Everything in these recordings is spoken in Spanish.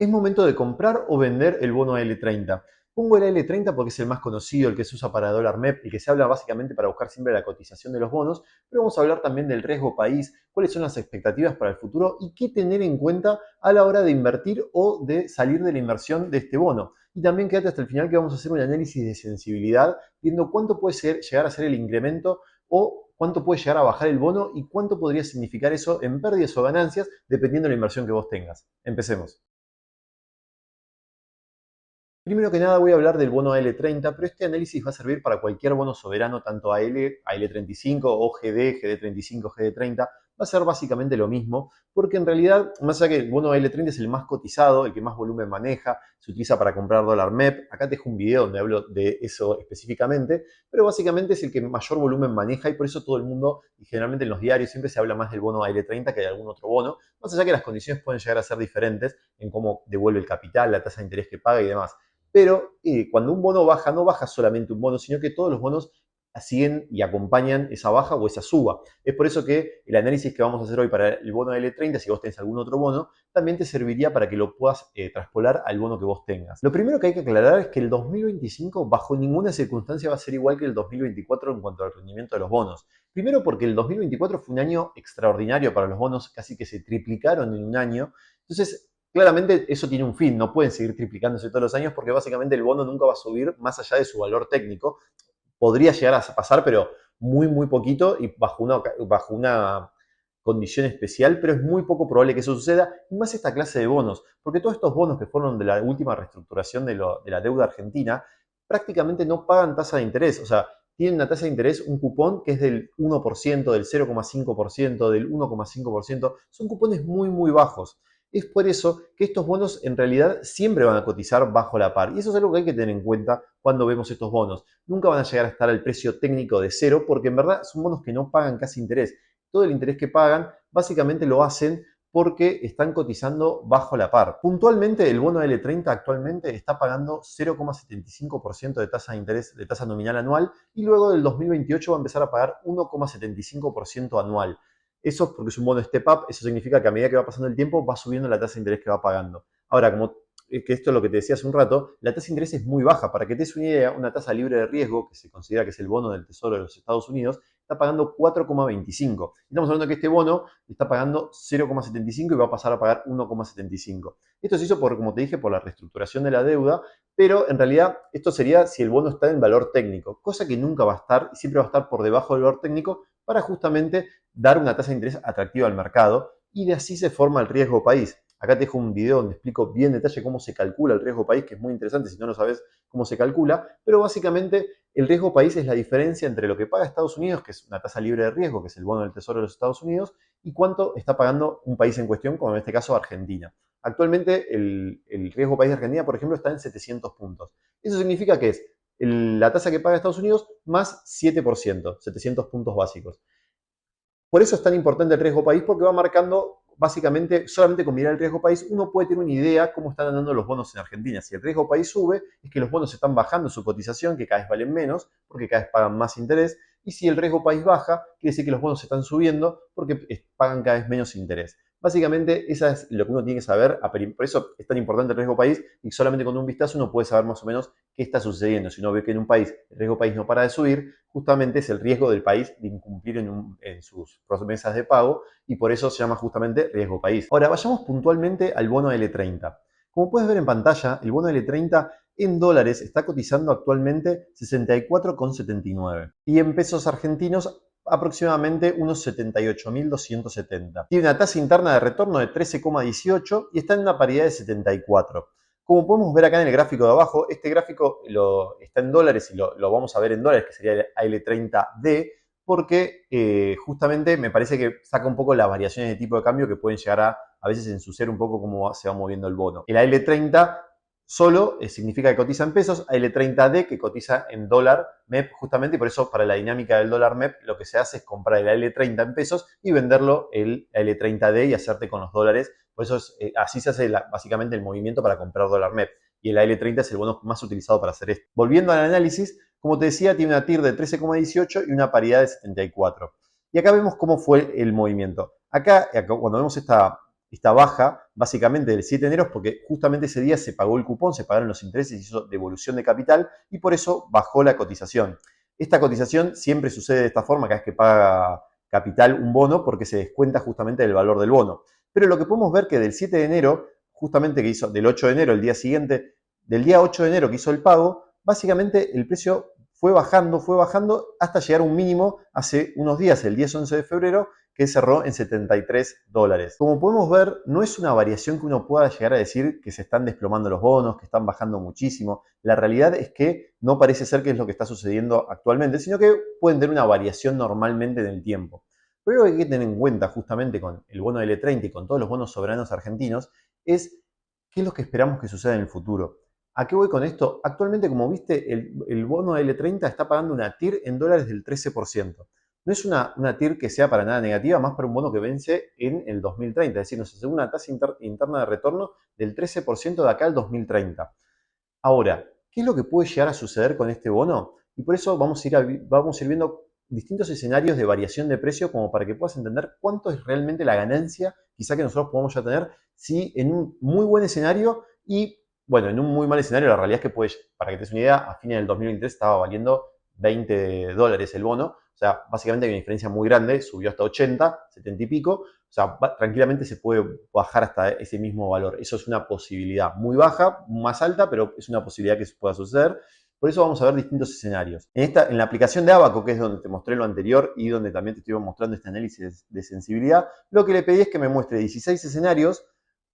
¿Es momento de comprar o vender el bono AL30? Pongo el AL30 porque es el más conocido, el que se usa para dólar MEP, el que se habla básicamente para buscar siempre la cotización de los bonos, pero vamos a hablar también del riesgo país, cuáles son las expectativas para el futuro y qué tener en cuenta a la hora de invertir o de salir de la inversión de este bono. Y también quédate hasta el final que vamos a hacer un análisis de sensibilidad, viendo cuánto puede llegar a ser el incremento o cuánto puede llegar a bajar el bono y cuánto podría significar eso en pérdidas o ganancias dependiendo de la inversión que vos tengas. Empecemos. Primero que nada voy a hablar del bono AL30, pero este análisis va a servir para cualquier bono soberano, tanto AL, AL35 o GD, GD35, GD30. Va a ser básicamente lo mismo, porque en realidad, más allá que el bono AL30 es el más cotizado, el que más volumen maneja, se utiliza para comprar dólar MEP. Acá te dejo un video donde hablo de eso específicamente, pero básicamente es el que mayor volumen maneja y por eso todo el mundo, y generalmente en los diarios, siempre se habla más del bono AL30 que de algún otro bono, más allá que las condiciones pueden llegar a ser diferentes en cómo devuelve el capital, la tasa de interés que paga y demás. Pero cuando un bono baja, no baja solamente un bono, sino que todos los bonos siguen y acompañan esa baja o esa suba. Es por eso que el análisis que vamos a hacer hoy para el bono L30, si vos tenés algún otro bono, también te serviría para que lo puedas traspolar al bono que vos tengas. Lo primero que hay que aclarar es que el 2025 bajo ninguna circunstancia va a ser igual que el 2024 en cuanto al rendimiento de los bonos. Primero porque el 2024 fue un año extraordinario para los bonos, casi que se triplicaron en un año. Entonces, claramente eso tiene un fin, no pueden seguir triplicándose todos los años porque básicamente el bono nunca va a subir más allá de su valor técnico. Podría llegar a pasar, pero muy poquito y bajo una condición especial, pero es muy poco probable que eso suceda, y más esta clase de bonos, porque todos estos bonos que fueron de la última reestructuración de la deuda argentina prácticamente no pagan tasa de interés, o sea, tienen una tasa de interés, un cupón que es del 1%, del 0,5%, del 1,5%, son cupones muy bajos. Es por eso que estos bonos en realidad siempre van a cotizar bajo la par. Y eso es algo que hay que tener en cuenta cuando vemos estos bonos. Nunca van a llegar a estar al precio técnico de cero porque en verdad son bonos que no pagan casi interés. Todo el interés que pagan básicamente lo hacen porque están cotizando bajo la par. Puntualmente el bono L30 actualmente está pagando 0,75% de tasa de interés, de tasa nominal anual, y luego del 2028 va a empezar a pagar 1,75% anual. Eso es porque es un bono step up, eso significa que a medida que va pasando el tiempo va subiendo la tasa de interés que va pagando. Ahora, como que esto es lo que te decía hace un rato, la tasa de interés es muy baja. Para que te des una idea, una tasa libre de riesgo, que se considera que es el bono del Tesoro de los Estados Unidos, está pagando 4,25. Estamos hablando de que este bono está pagando 0,75 y va a pasar a pagar 1,75. Esto se hizo por, como te dije, por la reestructuración de la deuda, pero en realidad esto sería si el bono está en valor técnico, cosa que nunca va a estar y siempre va a estar por debajo del valor técnico para justamente dar una tasa de interés atractiva al mercado, y de así se forma el riesgo país. Acá te dejo un video donde explico bien en detalle cómo se calcula el riesgo país, que es muy interesante si no lo sabes cómo se calcula, pero básicamente el riesgo país es la diferencia entre lo que paga Estados Unidos, que es una tasa libre de riesgo, que es el bono del Tesoro de los Estados Unidos, y cuánto está pagando un país en cuestión, como en este caso Argentina. Actualmente el riesgo país de Argentina, por ejemplo, está en 700 puntos. Eso significa que es la tasa que paga Estados Unidos más 7%, 700 puntos básicos. Por eso es tan importante el riesgo país, porque va marcando, básicamente, solamente con mirar el riesgo país, uno puede tener una idea cómo están andando los bonos en Argentina. Si el riesgo país sube, es que los bonos están bajando su cotización, que cada vez valen menos, porque cada vez pagan más interés. Y si el riesgo país baja, quiere decir que los bonos están subiendo, porque pagan cada vez menos interés. Básicamente, eso es lo que uno tiene que saber. Por eso es tan importante el riesgo país, y solamente con un vistazo uno puede saber más o menos qué está sucediendo. Si uno ve que en un país el riesgo país no para de subir, justamente es el riesgo del país de incumplir en sus promesas de pago, y por eso se llama justamente riesgo país. Ahora, vayamos puntualmente al bono L30. Como puedes ver en pantalla, el bono L30 en dólares está cotizando actualmente 64,79 y en pesos argentinos aproximadamente unos 78.270. Tiene una tasa interna de retorno de 13,18 y está en una paridad de 74. Como podemos ver acá en el gráfico de abajo, este gráfico está en dólares y lo vamos a ver en dólares, que sería el AL30D, porque justamente me parece que saca un poco las variaciones de tipo de cambio que pueden llegar a veces ensuciar un poco cómo se va moviendo el bono. El AL30 solo significa que cotiza en pesos, AL30D que cotiza en dólar MEP justamente, y por eso para la dinámica del dólar MEP lo que se hace es comprar el AL30 en pesos y venderlo el AL30D y hacerte con los dólares. Por eso así se hace básicamente el movimiento para comprar dólar MEP. Y el AL30 es el bono más utilizado para hacer esto. Volviendo al análisis, como te decía, tiene una TIR de 13,18 y una paridad de 74. Y acá vemos cómo fue el movimiento. Acá cuando vemos esta baja básicamente del 7 de enero es porque justamente ese día se pagó el cupón, se pagaron los intereses y hizo devolución de capital y por eso bajó la cotización. Esta cotización siempre sucede de esta forma cada vez que paga capital un bono porque se descuenta justamente del valor del bono. Pero lo que podemos ver que del 7 de enero, justamente que hizo del 8 de enero, el día siguiente, del día 8 de enero que hizo el pago, básicamente el precio fue bajando hasta llegar a un mínimo hace unos días, el 10-11 de febrero, que cerró en $73. Como podemos ver, no es una variación que uno pueda llegar a decir que se están desplomando los bonos, que están bajando muchísimo. La realidad es que no parece ser que es lo que está sucediendo actualmente, sino que pueden tener una variación normalmente en el tiempo. Pero lo que hay que tener en cuenta justamente con el bono L30 y con todos los bonos soberanos argentinos es qué es lo que esperamos que suceda en el futuro. ¿A qué voy con esto? Actualmente, como viste, el bono L30 está pagando una TIR en dólares del 13%. No es una TIR que sea para nada negativa, más para un bono que vence en el 2030. Es decir, nos asegura una tasa interna de retorno del 13% de acá al 2030. Ahora, ¿qué es lo que puede llegar a suceder con este bono? Y por eso vamos a ir viendo distintos escenarios de variación de precio como para que puedas entender cuánto es realmente la ganancia quizá que nosotros podamos ya tener si en un muy buen escenario y, bueno, en un muy mal escenario la realidad es que puede, para que te des una idea, a fines del 2023 estaba valiendo $20 el bono. O sea, básicamente hay una diferencia muy grande, subió hasta 80, 70 y pico. O sea, tranquilamente se puede bajar hasta ese mismo valor. Eso es una posibilidad muy baja, más alta, pero es una posibilidad que pueda suceder. Por eso vamos a ver distintos escenarios. En la aplicación de Abaco, que es donde te mostré lo anterior y donde también te estoy mostrando este análisis de sensibilidad, lo que le pedí es que me muestre 16 escenarios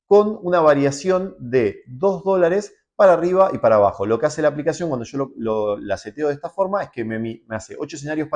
con una variación de $2 para arriba y para abajo. Lo que hace la aplicación cuando yo la seteo de esta forma es que me hace 8 escenarios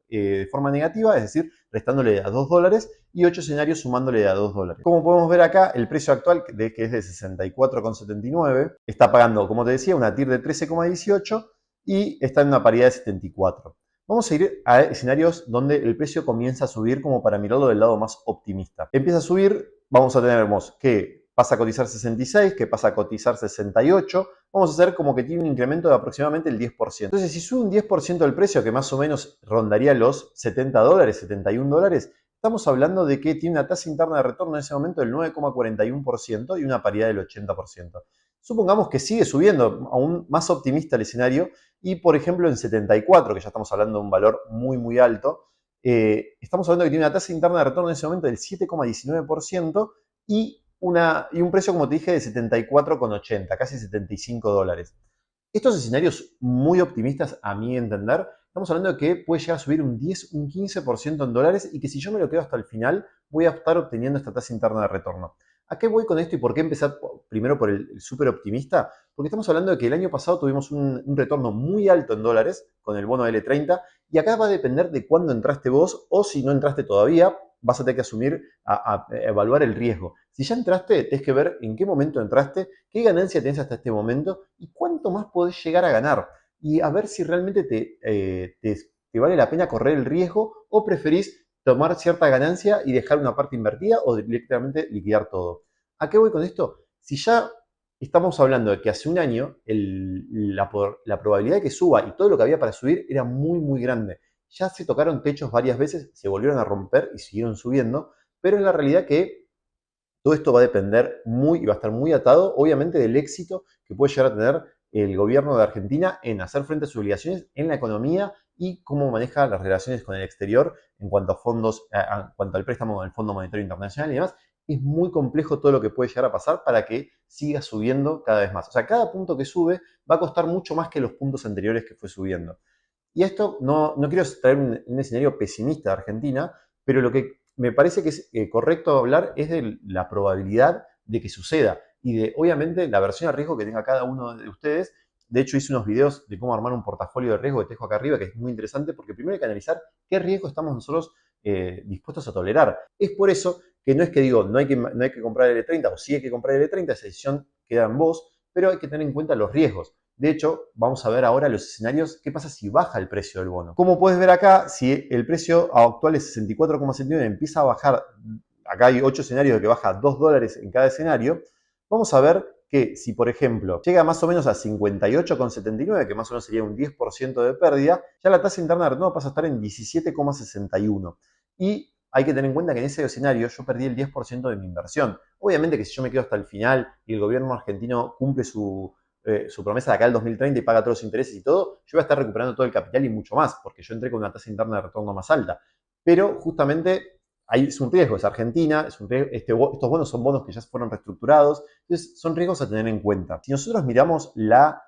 de forma negativa, es decir, restándole a $2 y 8 escenarios sumándole a $2. Como podemos ver acá, el precio actual, que es de 64,79, está pagando, como te decía, una TIR de 13,18 y está en una paridad de 74. Vamos a ir a escenarios donde el precio comienza a subir como para mirarlo del lado más optimista. Empieza a subir, vamos a tener que pasa a cotizar 66, que pasa a cotizar 68, vamos a hacer como que tiene un incremento de aproximadamente el 10%. Entonces, si sube un 10% el precio, que más o menos rondaría los $70, $71, estamos hablando de que tiene una tasa interna de retorno en ese momento del 9,41% y una paridad del 80%. Supongamos que sigue subiendo, aún más optimista el escenario, y por ejemplo en 74, que ya estamos hablando de un valor muy, muy alto, estamos hablando de que tiene una tasa interna de retorno en ese momento del 7,19% y un precio, como te dije, de 74,80, casi $75. Estos escenarios muy optimistas, a mi entender, estamos hablando de que puede llegar a subir un 10, un 15% en dólares y que si yo me lo quedo hasta el final, voy a estar obteniendo esta tasa interna de retorno. ¿A qué voy con esto y por qué empezar primero por el súper optimista? Porque estamos hablando de que el año pasado tuvimos un retorno muy alto en dólares con el bono L30 y acá va a depender de cuándo entraste vos o si no entraste todavía, vas a tener que asumir a evaluar el riesgo. Si ya entraste, tenés que ver en qué momento entraste, qué ganancia tenés hasta este momento y cuánto más podés llegar a ganar. Y a ver si realmente te vale la pena correr el riesgo o preferís tomar cierta ganancia y dejar una parte invertida o directamente liquidar todo. ¿A qué voy con esto? Si ya estamos hablando de que hace un año la probabilidad de que suba y todo lo que había para subir era muy, muy grande. Ya se tocaron techos varias veces, se volvieron a romper y siguieron subiendo, pero es la realidad que todo esto va a depender y va a estar muy atado, obviamente, del éxito que puede llegar a tener el gobierno de Argentina en hacer frente a sus obligaciones en la economía y cómo maneja las relaciones con el exterior en cuanto a fondos, en cuanto al préstamo del Fondo Monetario Internacional y demás. Es muy complejo todo lo que puede llegar a pasar para que siga subiendo cada vez más. O sea, cada punto que sube va a costar mucho más que los puntos anteriores que fue subiendo. Y esto no quiero traer un escenario pesimista de Argentina, pero lo que me parece que es correcto hablar es de la probabilidad de que suceda y de, obviamente, la versión a riesgo que tenga cada uno de ustedes. De hecho, hice unos videos de cómo armar un portafolio de riesgo que te dejo acá arriba, que es muy interesante porque primero hay que analizar qué riesgo estamos nosotros dispuestos a tolerar. Es por eso que no es que digo, no hay que comprar el L30 o sí hay que comprar el L30, esa decisión queda en vos, pero hay que tener en cuenta los riesgos. De hecho, vamos a ver ahora los escenarios, qué pasa si baja el precio del bono. Como puedes ver acá, si el precio actual es 64,79 empieza a bajar, acá hay 8 escenarios de que baja $2 en cada escenario, vamos a ver que si, por ejemplo, llega más o menos a 58,79, que más o menos sería un 10% de pérdida, ya la tasa interna de retorno pasa a estar en 17,61. Y hay que tener en cuenta que en ese escenario yo perdí el 10% de mi inversión. Obviamente que si yo me quedo hasta el final y el gobierno argentino cumple su promesa de acá al 2030 y paga todos los intereses y todo, yo voy a estar recuperando todo el capital y mucho más, porque yo entré con una tasa interna de retorno más alta. Pero justamente ahí es un riesgo, es Argentina, es un riesgo, estos bonos son bonos que ya fueron reestructurados, entonces son riesgos a tener en cuenta. Si nosotros miramos la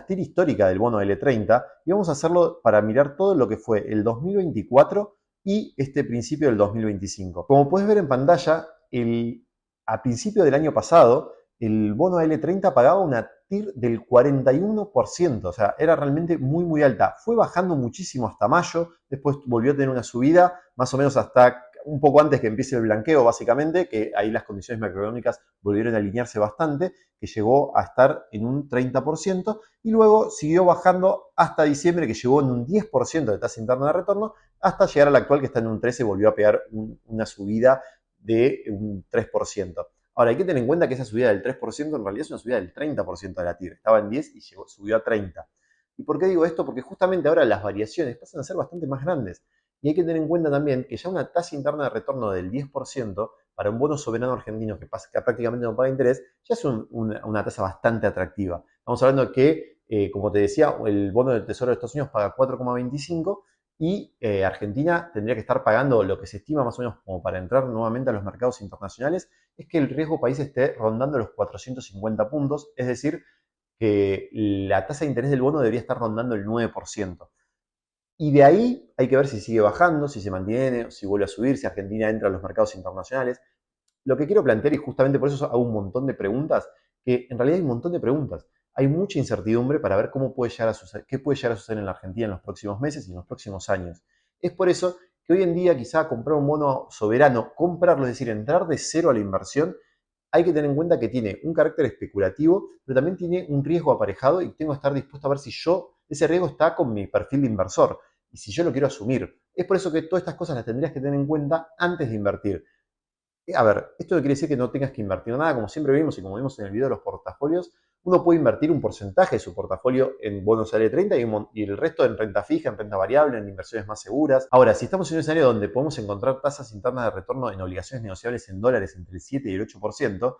tira histórica del bono L30 y vamos a hacerlo para mirar todo lo que fue el 2024 y este principio del 2025. Como puedes ver en pantalla, a principio del año pasado, el bono L30 pagaba una TIR del 41%, o sea, era realmente muy, muy alta. Fue bajando muchísimo hasta mayo, después volvió a tener una subida, más o menos hasta un poco antes que empiece el blanqueo, básicamente, que ahí las condiciones macroeconómicas volvieron a alinearse bastante, que llegó a estar en un 30%, y luego siguió bajando hasta diciembre, que llegó en un 10% de tasa interna de retorno, hasta llegar al actual, que está en un 13%, volvió a pegar una subida de un 3%. Ahora, hay que tener en cuenta que esa subida del 3% en realidad es una subida del 30% de la TIR. Estaba en 10 y subió a 30. ¿Y por qué digo esto? Porque justamente ahora las variaciones pasan a ser bastante más grandes. Y hay que tener en cuenta también que ya una tasa interna de retorno del 10% para un bono soberano argentino que prácticamente no paga interés, ya es una tasa bastante atractiva. Estamos hablando de que, como te decía, el bono del Tesoro de Estados Unidos paga 4,25 y Argentina tendría que estar pagando lo que se estima más o menos como para entrar nuevamente a los mercados internacionales, es que el riesgo país esté rondando los 450 puntos, es decir, que la tasa de interés del bono debería estar rondando el 9%. Y de ahí hay que ver si sigue bajando, si se mantiene, si vuelve a subir, si Argentina entra a los mercados internacionales. Lo que quiero plantear, y justamente por eso hago un montón de preguntas, que en realidad hay un montón de preguntas. Hay mucha incertidumbre para ver cómo puede llegar a suceder, qué puede llegar a suceder en la Argentina en los próximos meses y en los próximos años. Es por eso que hoy en día quizá comprar un bono soberano, comprarlo, es decir, entrar de cero a la inversión, hay que tener en cuenta que tiene un carácter especulativo, pero también tiene un riesgo aparejado y tengo que estar dispuesto a ver si ese riesgo está con mi perfil de inversor y si yo lo quiero asumir. Es por eso que todas estas cosas las tendrías que tener en cuenta antes de invertir. A ver, esto no quiere decir que no tengas que invertir nada, como siempre vimos y como vimos en el video de los portafolios, uno puede invertir un porcentaje de su portafolio en bonos L30 y el resto en renta fija, en renta variable, en inversiones más seguras. Ahora, si estamos en un escenario donde podemos encontrar tasas internas de retorno en obligaciones negociables en dólares entre el 7 y el 8%,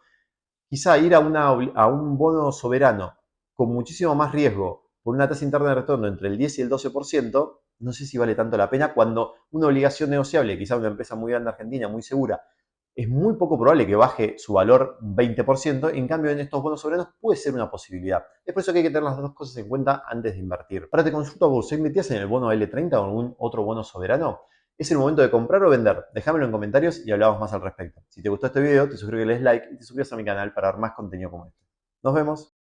quizá ir a un bono soberano con muchísimo más riesgo por una tasa interna de retorno entre el 10 y el 12%, no sé si vale tanto la pena cuando una obligación negociable, quizá una empresa muy grande argentina, muy segura, es muy poco probable que baje su valor un 20%, en cambio en estos bonos soberanos puede ser una posibilidad. Es por eso que hay que tener las dos cosas en cuenta antes de invertir. Ahora te consulto a vos, ¿soy metías en el bono L30 o en algún otro bono soberano? ¿Es el momento de comprar o vender? Déjamelo en comentarios y hablamos más al respecto. Si te gustó este video, te sugiero que le des like y te suscribas a mi canal para ver más contenido como este. Nos vemos.